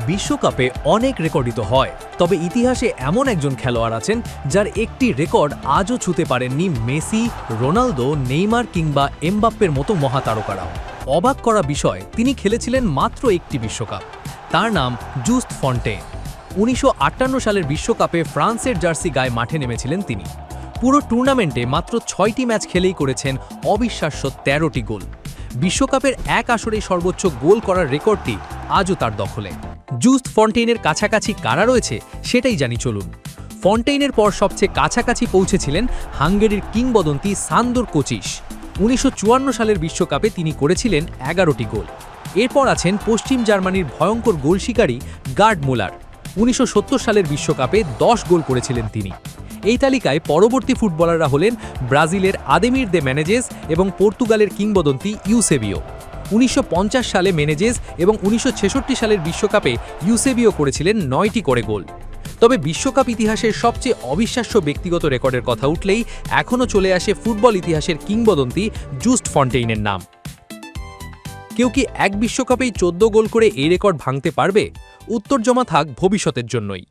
বিশ্বকাপে অনেক রেকর্ডিত হয়, তবে ইতিহাসে এমন একজন খেলোয়াড় আছেন যার একটি রেকর্ড আজও ছুঁতে পারেননি মেসি, রোনালদো, নেইমার কিংবা এমবাপ্পের মতো মহাতারকারাও। অবাক করা বিষয়, তিনি খেলেছিলেন মাত্র একটি বিশ্বকাপ। তার নাম জুস্ট ফন্টেইন। 1958 সালের বিশ্বকাপে ফ্রান্সের জার্সি গায়ে মাঠে নেমেছিলেন তিনি। পুরো টুর্নামেন্টে মাত্র 6টি ম্যাচ খেলেই করেছেন অবিশ্বাস্য 13টি গোল। বিশ্বকাপের এক আসরে সর্বোচ্চ গোল করার রেকর্ডটি আজও তার দখলে। জুস্ট ফন্টেইনের কাছাকাছি কারা রয়েছে সেটাই জানি চলুন। ফন্টেইনের পর সবচেয়ে কাছাকাছি পৌঁছেছিলেন হাঙ্গেরির কিংবদন্তি সান্দর কোচিস। 1954 সালের বিশ্বকাপে তিনি করেছিলেন 11টি গোল। এরপর আছেন পশ্চিম জার্মানির ভয়ঙ্কর গোল শিকারী গার্ড মুলার। 1970 সালের বিশ্বকাপে 10 গোল করেছিলেন তিনি। এই তালিকায় পরবর্তী ফুটবলাররা হলেন ব্রাজিলের আদেমির দে মেনেজেস এবং পর্তুগালের কিংবদন্তি ইউসেবিও। 1950 সালে মেনেজেস এবং 1966 সালের বিশ্বকাপে ইউসেবিও করেছিলেন 9টি করে গোল। তবে বিশ্বকাপ ইতিহাসের সবচেয়ে অবিশ্বাস্য ব্যক্তিগত রেকর্ডের কথা উঠলেই এখনও চলে আসে ফুটবল ইতিহাসের কিংবদন্তি জুস্ট ফন্টেইনের নাম। কেউ কি এক বিশ্বকাপেই 14 গোল করে এই রেকর্ড ভাঙতে পারবে? উত্তর জমা থাক ভবিষ্যতের জন্যই।